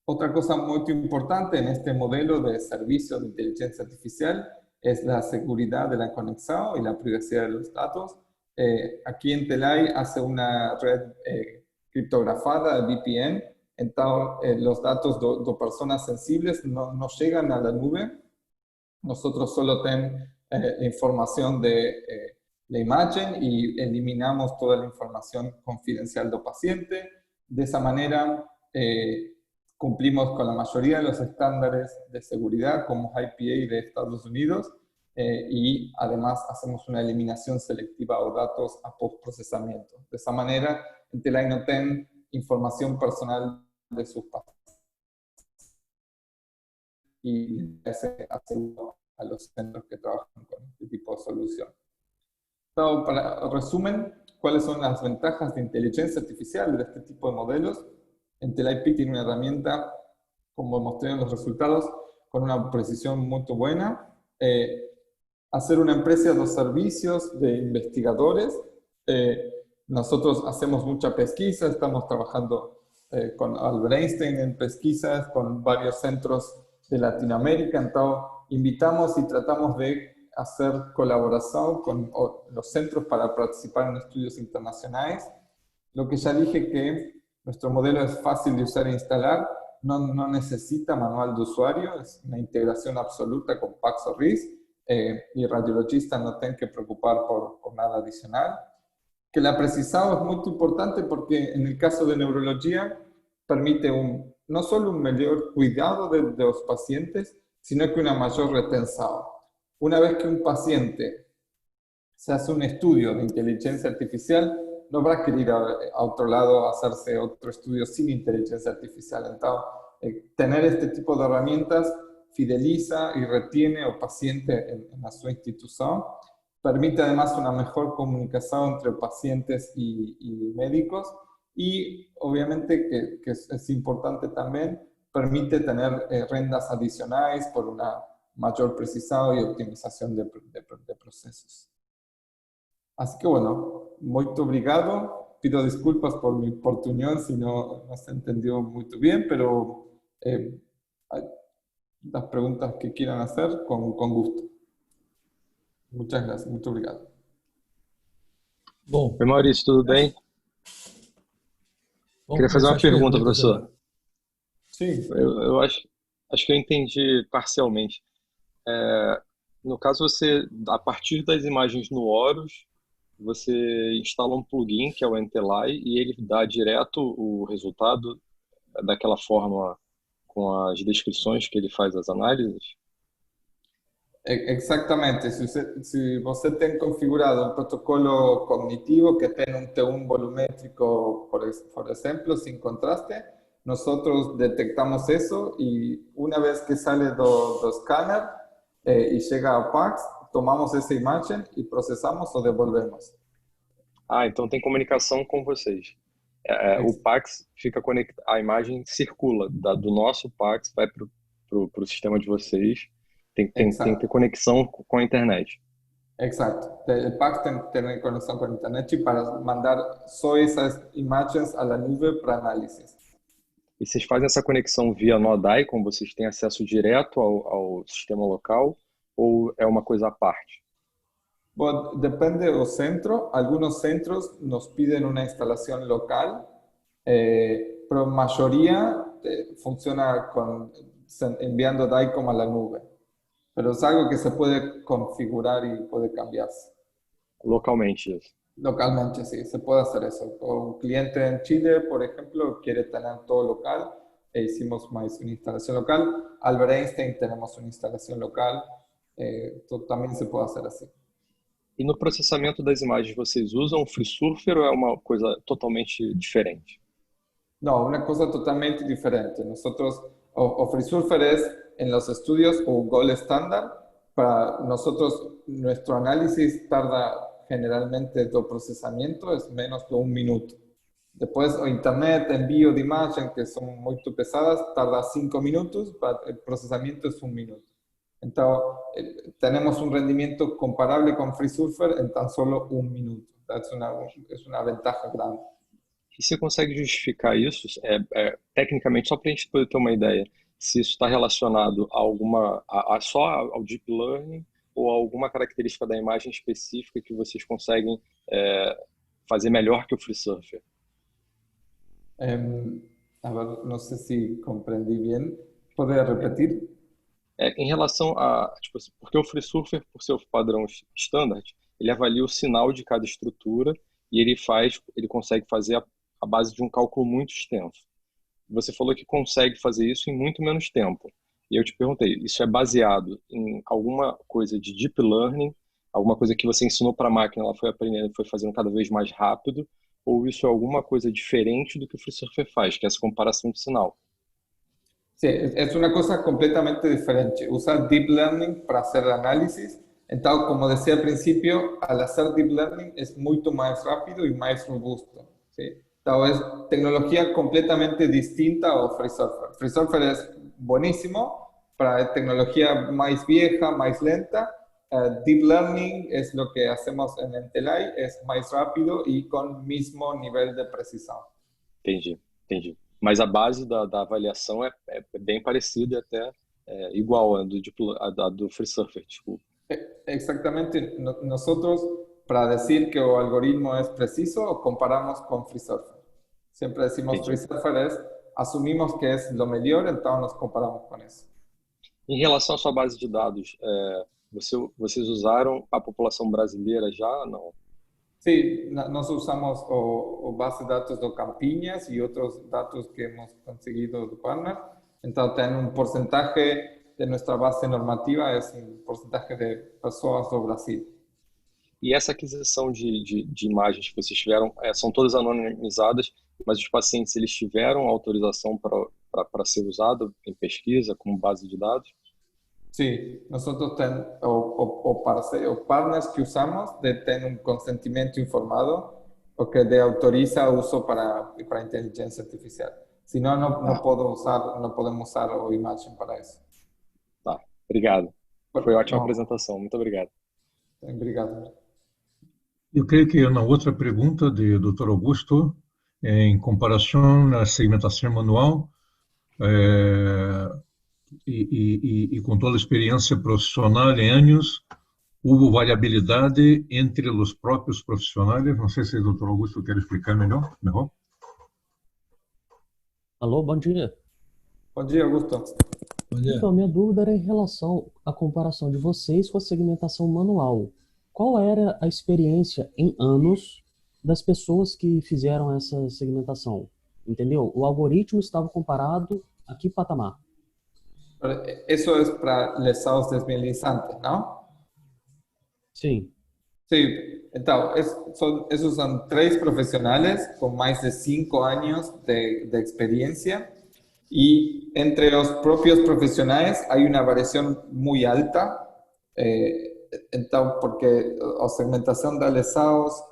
Otra cosa muy importante en este modelo de servicio de inteligencia artificial es la seguridad de la conexión y la privacidad de los datos. Aquí Entelay hace una red criptografada, VPN, entonces los datos de personas sensibles no llegan a la nube. Nosotros solo tenemos la información de la imagen y eliminamos toda la información confidencial del paciente. De esa manera, cumplimos con la mayoría de los estándares de seguridad como IPA de Estados Unidos, y además hacemos una eliminación selectiva de datos a postprocesamiento. De esa manera, Entelay no tiene información personal de sus pacientes y se asegura a los centros que trabajan con este tipo de solución. Entonces, para resumen, ¿cuáles son las ventajas de inteligencia artificial de este tipo de modelos? Entelay tiene una herramienta, como mostré en los resultados, con una precisión muy buena. Hacer una empresa de servicios de investigadores. Nosotros hacemos mucha pesquisa, estamos trabajando con Albert Einstein en pesquisas, con varios centros de Latinoamérica. Entonces, invitamos y tratamos de hacer colaboración con los centros para participar en estudios internacionales. Lo que ya dije, que nuestro modelo es fácil de usar e instalar, no necesita manual de usuario, es una integración absoluta con PACS o RIS, y radiologistas no tienen que preocupar por nada adicional. Que la precisión es muy importante porque en el caso de neurología permite no solo un mejor cuidado de los pacientes, sino que una mayor retención. Una vez que un paciente se hace un estudio de inteligencia artificial, no habrá que ir a otro lado a hacerse otro estudio sin inteligencia artificial. Entonces, tener este tipo de herramientas fideliza y retiene al paciente en su institución. Permite además una mejor comunicación entre pacientes y médicos, y obviamente que es importante también, permite tener rendas adicionales por una mayor precisión y optimización de procesos. Así que bueno, muy obrigado. Pido disculpas por mi portuñol si no se entendió muy bien, pero las preguntas que quieran hacer, con gusto. Muchas gracias, muito obrigado. Bom, Oi, Maurício, tudo bem? Queria fazer uma pergunta, professor. Sim. Eu acho que eu entendi parcialmente. No caso, você, a partir das imagens no Horus, você instala um plugin, que é o Entelay, e ele dá direto o resultado daquela forma, com as descrições que ele faz as análises? Exactamente. Si você tem configurado un protocolo cognitivo que tiene un T1 volumétrico, por ejemplo, sin contraste, nosotros detectamos eso, y una vez que sale do escáner y llega a PACS, tomamos esa imagen y procesamos o devolvemos. Ah, então tem comunicação com vocês. O Ex- Pax fica conectado, a imagem circula do nosso Pax, vai pro sistema de vocês. Tem que ter Exacto, conexão com a internet. exacto. El pack tiene conexión con Internet y para mandar solo esas imágenes a la nube para análisis. E vocês fazem essa conexão via Nodai, como vocês têm acesso direto ao sistema local, ou é uma coisa à parte? Bueno, depende del centro. Algunos centros nos piden una instalación local, pero mayoría funciona enviando DICOM a la nube. Pero es algo que se puede configurar y puede cambiarse. Localmente isso. Localmente, sí, se puede hacer eso. Un cliente en Chile, por ejemplo, quiere tener todo local hicimos más una instalación local. Albert Einstein tenemos una instalación local. También se puede hacer así. E no processamento das imagens, vocês usam o FreeSurfer ou é uma coisa totalmente diferente? No, una cosa totalmente diferente. Nosotros, o FreeSurfer es en los estudios un gold estándar. Para nosotros, nuestro análisis tarda generalmente de procesamiento es menos de 1 minuto. Después, o internet, envío de imagen, que son muy pesadas, tarda 5 minutos, para el procesamiento es 1 minuto. Entonces, tenemos un rendimiento comparable con FreeSurfer en tan solo 1 minuto. Es una ventaja grande. E você consegue justificar isso, tecnicamente, só para a gente poder ter uma ideia, se isso está relacionado só ao Deep Learning ou a alguma característica da imagem específica que vocês conseguem fazer melhor que o FreeSurfer? A ver, no sé si comprendí bien. ¿Podría repetir? Em relação tipo assim, porque o FreeSurfer, por seu padrão standard, ele avalia o sinal de cada estrutura e ele consegue fazer a base de um cálculo muito extenso. Você falou que consegue fazer isso em muito menos tempo. E eu te perguntei, isso é baseado em alguma coisa de deep learning, alguma coisa que você ensinou para a máquina, ela foi aprendendo, foi fazendo cada vez mais rápido, ou isso é alguma coisa diferente do que o FreeSurfer faz, que é essa comparação de sinal? Sí, es una cosa completamente diferente. Usar Deep Learning para hacer análisis. Entonces, como decía al principio, al hacer Deep Learning es mucho más rápido y más robusto. ¿Sí? Entonces, es tecnología completamente distinta a FreeSurfer. FreeSurfer es buenísimo para tecnología más vieja, más lenta. Deep Learning es lo que hacemos en Entelai, es más rápido y con mismo nivel de precisión. Entendi. Mas a base da avaliação é bem parecida, até igual a do FreeSurfer, desculpa. Exactamente. Nosotros, para decir que el algoritmo es preciso, comparamos con FreeSurfer. Siempre decimos FreeSurfer asumimos que es lo mejor, entonces nos comparamos con eso. Em relação à sua base de dados, vocês usaram a população brasileira já? Não? Sí, nos usamos o base de datos de Campiñas y otros datos que hemos conseguido de partner. Entonces, un porcentaje de nuestra base normativa es un porcentaje de personas do Brasil. E essa aquisição de imagens que vocês tiveram, são todas anonimizadas, mas os pacientes eles tiveram autorização para ser usado em pesquisa como base de dados? Sí, nosotros o partners que usamos tienen un consentimiento informado o que autoriza uso para inteligencia artificial. Si no, no podemos usar o imagen para eso. Tá, obrigado. Foi ótima apresentação, muito obrigado. Obrigado. Eu creio que na outra pergunta de Dr. Augusto, em comparação à segmentação manual, e com toda a experiência profissional em anos, houve variabilidade entre os próprios profissionais. Não sei se o Dr. Augusto quer explicar melhor. Alô, bom dia. Bom dia, Augusto. Bom dia. Então, minha dúvida era em relação à comparação de vocês com a segmentação manual. Qual era a experiência em anos das pessoas que fizeram essa segmentação? Entendeu? O algoritmo estava comparado a que patamar? Eso es para lesados desmielinizantes, ¿no? Sim. Sí, entonces, esos son 3 profesionales con más de 5 años de experiencia y entre los propios profesionales hay una variación muy alta, entonces, porque la segmentación de lesados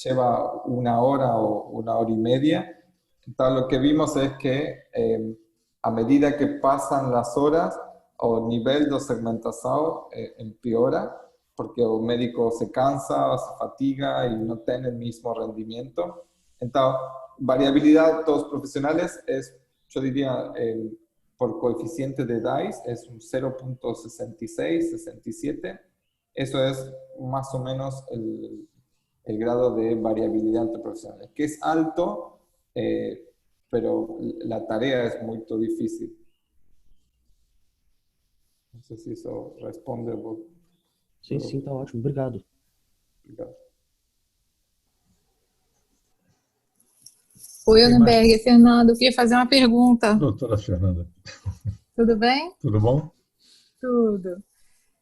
lleva 1 hora o 1 hora y media. Entonces lo que vimos es que a medida que pasan las horas, o nivel de segmentación empeora, porque el médico se cansa, se fatiga y no tiene el mismo rendimiento. Entonces, variabilidad de todos los profesionales es, yo diría, por coeficiente de DICE, es un 0.66, 67. Eso es más o menos el grado de variabilidad entre profesionales, que es alto, pero la tarea es muy difícil. Não sei se isso responde. Sim, sim, tá ótimo. Obrigado. Obrigado. Oi, Unenberg, Fernando, eu queria fazer uma pergunta. Doutora Fernanda, Tudo bem? tudo bom? Tudo.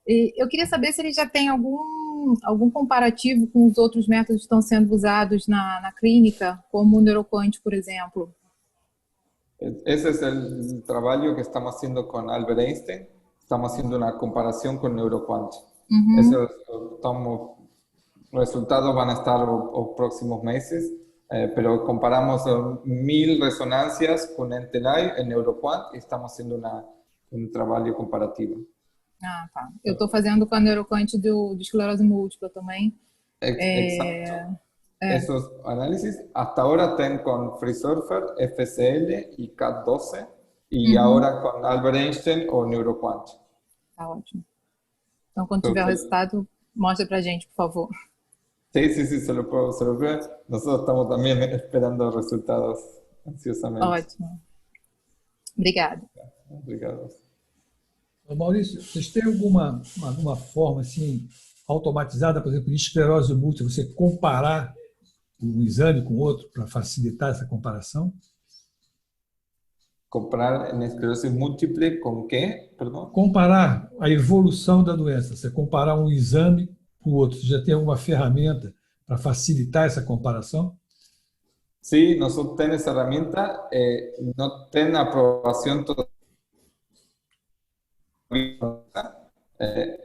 E eu queria saber se ele já tem algum comparativo com os outros métodos que estão sendo usados na clínica, como o Neuroquant, por exemplo. Ese es el trabajo que estamos haciendo con Albert Einstein. Estamos haciendo una comparación con Neuroquant. Esos resultados van a estar los próximos meses, pero comparamos 1000 resonancias con Entelai en Neuroquant y estamos haciendo un trabalho comparativo. Ah, tá. Eu estou fazendo com a Neuroquant de esclerose múltipla também. Exacto. Esos análisis hasta ahora tienen con FreeSurfer, FSL y CAT12 y ahora con Albert Einstein o Neuroquant. Tá ótimo. Então, quando tiver o resultado, mostra pra gente, por favor. Sí, se lo puedo ver. Nosotros estamos también esperando resultados ansiosamente. Ótimo. Obrigada. Obrigado. Maurício, vocês têm alguma forma assim, automatizada, por exemplo, de esclerose múltipla, você comparar um exame com outro para facilitar essa comparação? Comparar en esclerosis múltiple con qué, perdón? Comparar a evolução da doença, você comparar um exame com o outro, você já tem alguma ferramenta para facilitar essa comparação? Sí, nosotros tenemos esa herramienta, no tiene aprobación todavía.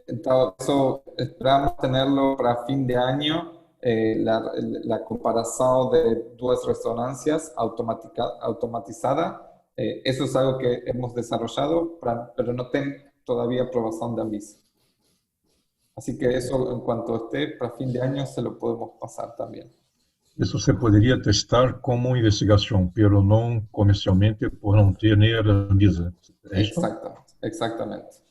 Entonces, eso esperamos tenerlo para fin de año, la comparación de dos resonancias automatizada. Eso es algo que hemos desarrollado, pero no tiene todavía aprobación de ANVISA. Así que eso, en cuanto esté para fin de año, se lo podemos pasar también. Isso se poderia testar como investigação, pero não comercialmente por não ter Anvisa. É isso? Exactamente.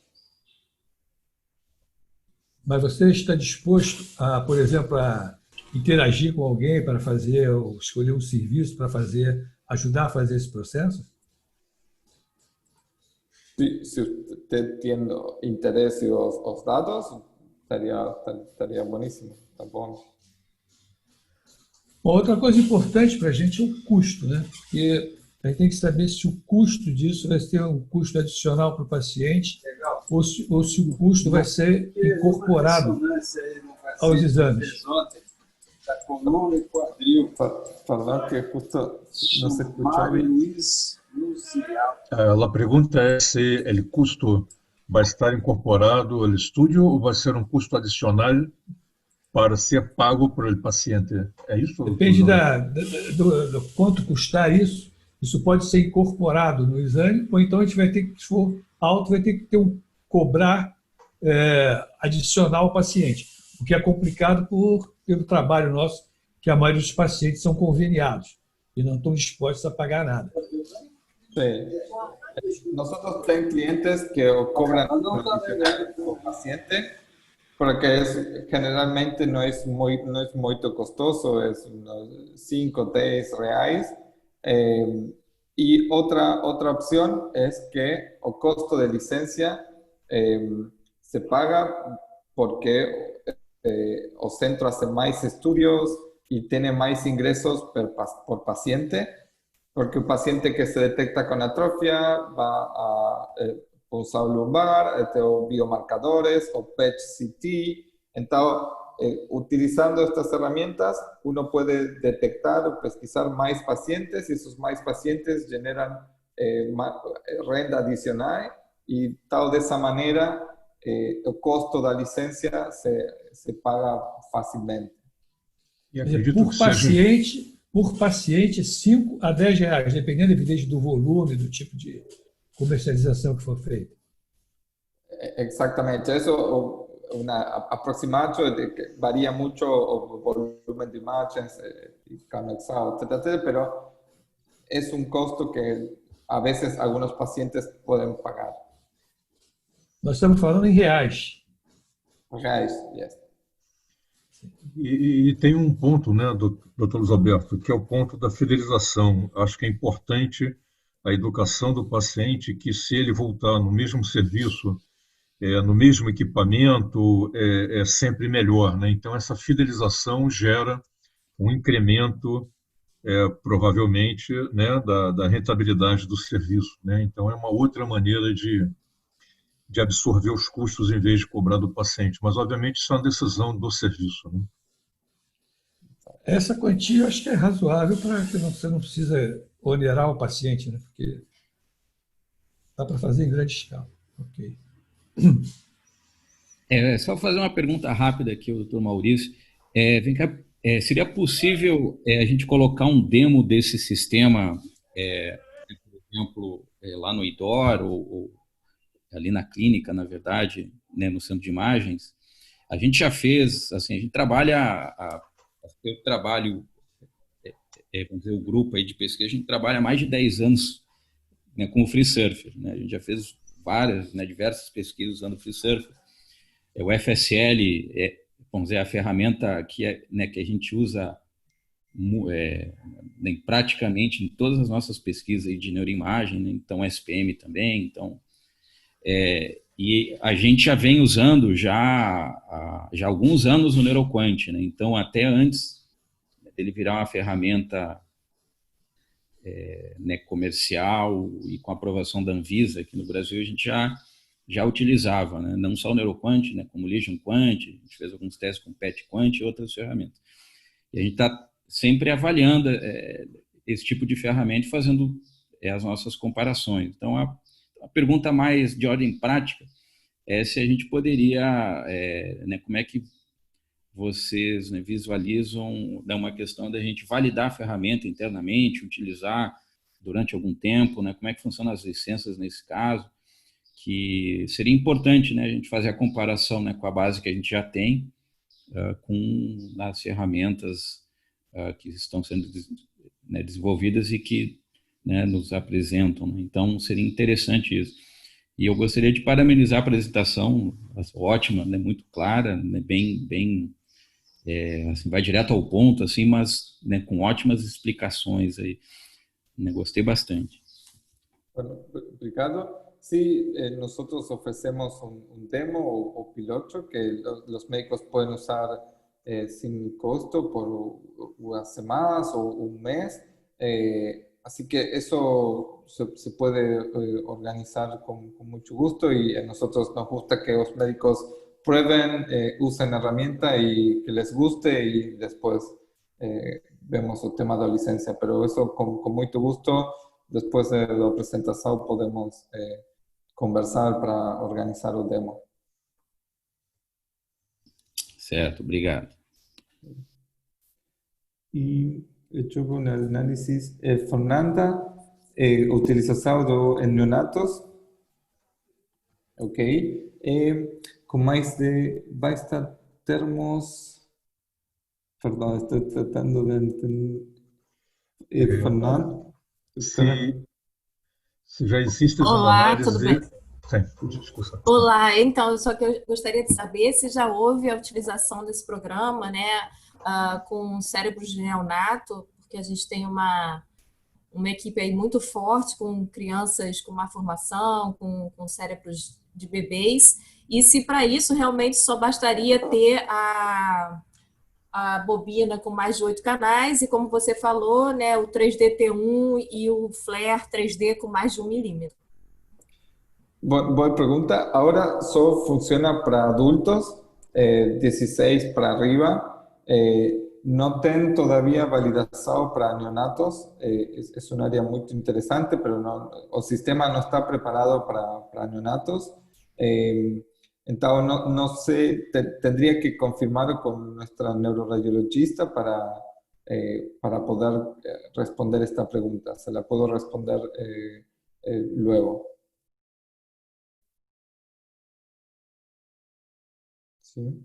Mas você está disposto a, por exemplo, a interagir com alguém para fazer, ou escolher um serviço para ajudar a fazer esse processo? Si usted tiene interés en los datos, estaría buenísimo. Tá bom. Outra coisa importante para a gente é o custo, né? Porque a gente tem que saber se o custo disso vai ter um custo adicional para o paciente ou se o custo vai ser incorporado aos exames. Perdón, que justo no se escuchó bien. A pergunta é se o custo vai estar incorporado ao estudo ou vai ser um custo adicional para ser pago por el paciente. É isso? Depende do quanto custar isso. Isso pode ser incorporado no exame, ou então a gente vai ter que, se for alto, vai ter que cobrar adicional ao paciente, o que é complicado pelo trabalho nosso, que a maioria dos pacientes são conveniados e não estão dispostos a pagar nada. Sí. Nosotros tenemos clientes que cobran por paciente, porque generalmente no es muy costoso, es unos 5, 10 reais. Y otra opción es que el costo de licencia se paga porque el centro hace más estudios y tiene más ingresos por paciente, porque un paciente que se detecta con atrofia va a pulsado lumbar, biomarcadores o PET-CT. Entonces, utilizando estas herramientas, uno puede detectar o pesquisar más pacientes y esos más pacientes generan renta adicional y tal de esa manera el costo de la licencia se paga fácilmente. E Quer dizer, acredito que seja. por paciente, 5 a 10 reais, dependendo, evidente, do volume, do tipo de comercialização que for feita. Exactamente, eso una aproximado de que varía mucho el volumen de imágenes y canalizado, etcétera, pero es un costo que a veces algunos pacientes pueden pagar. Nós estamos falando em reais. Reais, yes. E tem um ponto, né, doutor Luiz Alberto, que é o ponto da fidelização. Acho que é importante a educação do paciente, que se ele voltar no mesmo serviço, no mesmo equipamento, é sempre melhor, né? Então, essa fidelização gera um incremento, provavelmente, né, da rentabilidade do serviço, né? Então, é uma outra maneira de absorver os custos em vez de cobrar do paciente. Mas, obviamente, isso é uma decisão do serviço, né? Essa quantia eu acho que é razoável para que você não precisa onerar o paciente, né? Porque dá para fazer em grande escala. Ok. Só fazer uma pergunta rápida aqui, doutor Maurício. Vem cá, seria possível a gente colocar um demo desse sistema, por exemplo, lá no IDOR ou ali na clínica, na verdade, né, no centro de imagens? A gente já fez, assim, a gente trabalha, eu trabalho, vamos dizer, o grupo aí de pesquisa, a gente trabalha há mais de 10 anos, né, com o FreeSurfer, né? A gente já fez várias, né, diversas pesquisas usando o FreeSurfer. O FSL vamos dizer, a ferramenta né, que a gente usa praticamente em todas as nossas pesquisas aí de neuroimagem, né? Então SPM também, então e a gente já vem usando já há alguns anos o NeuroQuant, né? Então até antes dele virar uma ferramenta né, comercial e com aprovação da Anvisa aqui no Brasil, a gente já utilizava, né? Não só o NeuroQuant, né, como o Legion Quant, a gente fez alguns testes com PET Quant e outras ferramentas. E a gente está sempre avaliando esse tipo de ferramenta e fazendo as nossas comparações. Então, a pergunta mais de ordem prática é se a gente poderia, né, como é que vocês, né, visualizam, né, uma questão da gente validar a ferramenta internamente, utilizar durante algum tempo, né, como é que funcionam as licenças nesse caso, que seria importante, né, a gente fazer a comparação, né, com a base que a gente já tem, com as ferramentas que estão sendo né, desenvolvidas e que, né, nos apresentam, né? Então seria interessante isso. E eu gostaria de parabenizar a apresentação, ótima, né, muito clara, né, bem assim, vai direto ao ponto, assim, mas, né, com ótimas explicações aí, né, gostei bastante. Bueno, Ricardo, sí, nosotros ofrecemos un demo o piloto que los médicos pueden usar sin costo por unas semanas o un mes. Así que eso se puede organizar con mucho gusto y a nosotros nos gusta que los médicos prueben, usen la herramienta y que les guste y después vemos el tema de la licencia. Pero eso con mucho gusto, después de la presentación podemos conversar para organizar el demo. Certo, obrigado. Y hecho un análisis, Fernanda, utilizado en neonatos, ok, con más de basta termos, perdón, estoy tratando de entender, Fernanda. Se já existe uma Olá, análise... tudo bem? Sim, desculpa. Olá, então, só que eu gostaria de saber se já houve a utilização desse programa, né, com cérebros de neonato, porque a gente tem uma equipe aí muito forte com crianças com má formação, com cérebros de bebês, e se para isso realmente só bastaria ter a bobina com mais de 8 canais e, como você falou, né, o 3D T1 e o flare 3D com mais de 1 milímetro. Buena pregunta. Ahora solo funciona para adultos, 16 para arriba. No tienen todavía validación para neonatos. Es un área muy interesante, pero el sistema no está preparado para neonatos. Entonces, no sé, tendría que confirmar con nuestra neuroradiologista para poder responder esta pregunta. Se la puedo responder luego. Sim.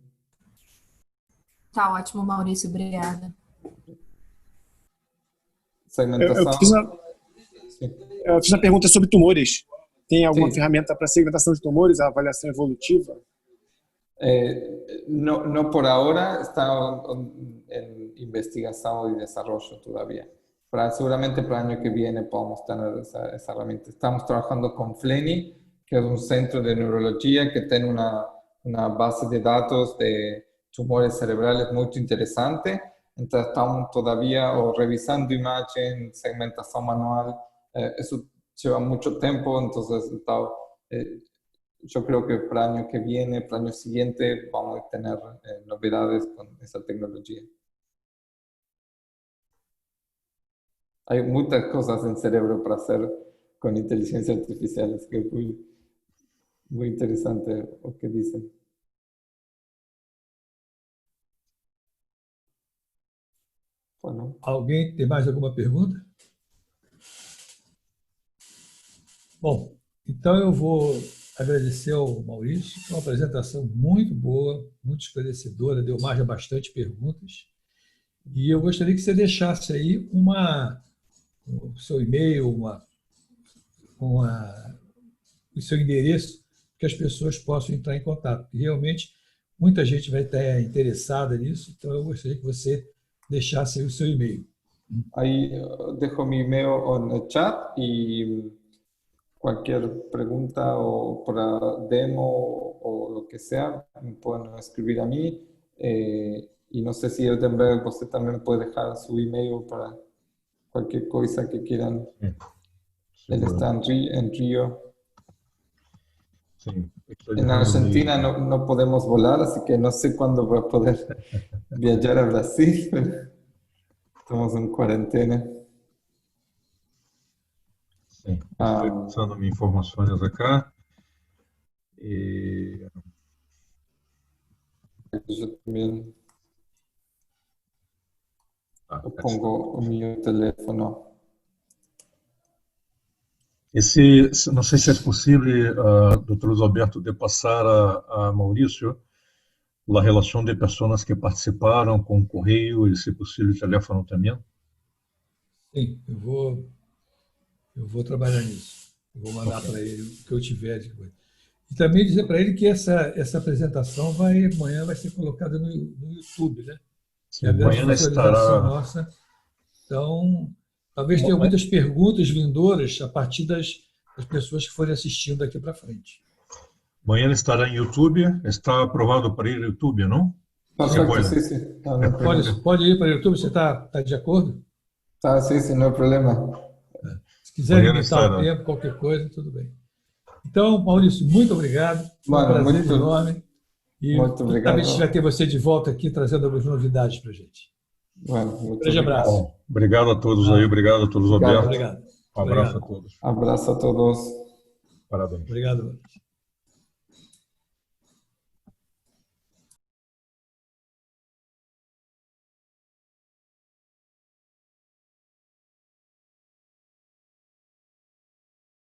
Tá ótimo, Maurício, obrigada. Segmentação. Eu fiz uma pergunta sobre tumores. Tem alguma Sim. ferramenta para segmentação de tumores, a avaliação evolutiva? No por ahora, está en investigación y desarrollo todavía. Seguramente para el año que viene podamos tener esa herramienta. Estamos trabajando con FLENI, que es un centro de neurología que tiene una base de datos de tumores cerebrales muy interesante. Entonces estamos todavía revisando imagen, segmentación manual. Eso lleva mucho tiempo, entonces yo creo que para el año que viene, para el año siguiente, vamos a tener novedades con esa tecnología. Hay muchas cosas en el cerebro para hacer con inteligencia artificial, es que es muy interesante lo que dicen. Bueno. Alguém tem mais alguma pergunta? Bom, então eu vou agradecer ao Maurício, foi uma apresentação muito boa, muito esclarecedora, deu margem a bastante perguntas. E eu gostaria que você deixasse aí o seu e-mail, o seu endereço, que as pessoas possam entrar em contato. E realmente, muita gente vai estar interessada nisso, então eu gostaria que você deixasse aí o seu e-mail. Ahí dejo mi email en el chat y cualquier pregunta o para demo o lo que sea, me pueden escribir a mí. Y no sé si usted también puede dejar su email para cualquier cosa que quieran. Él está en Río. Sí, en Argentina no podemos volar, así que no sé cuándo voy a poder viajar a Brasil, pero estamos en cuarentena. Sim, estou passando minhas informações acá. E... Eu também pongo o meu telefone. Não sei se é possível, Dr. Luiz Alberto, de passar a Maurício a relação de pessoas que participaram com o correio e, se possível, o telefone também. Sim, eu vou trabalhar nisso. Eu vou mandar para ele o que eu tiver de coisa. E também dizer para ele que essa apresentação amanhã vai ser colocada no YouTube, né? Sim, amanhã estará... nossa. Então, talvez tenha muitas perguntas vindouras a partir das pessoas que forem assistindo daqui para frente. Amanhã estará em YouTube. Está aprovado para ir ao YouTube, não? Perfecto, sim. Pode ir para o YouTube? Você está de acordo? Tá, sim, não é problema. Se quiser limitar o tempo, qualquer coisa, tudo bem. Então, Maurício, muito obrigado. Foi um prazer enorme. E muito obrigado. Talvez a gente vai ter você de volta aqui, trazendo algumas novidades para a gente. Um grande abraço. Bom, obrigado a todos aí, obrigado a todos, Roberto. Obrigado. Um abraço a todos. Abraço a todos. Parabéns. Obrigado.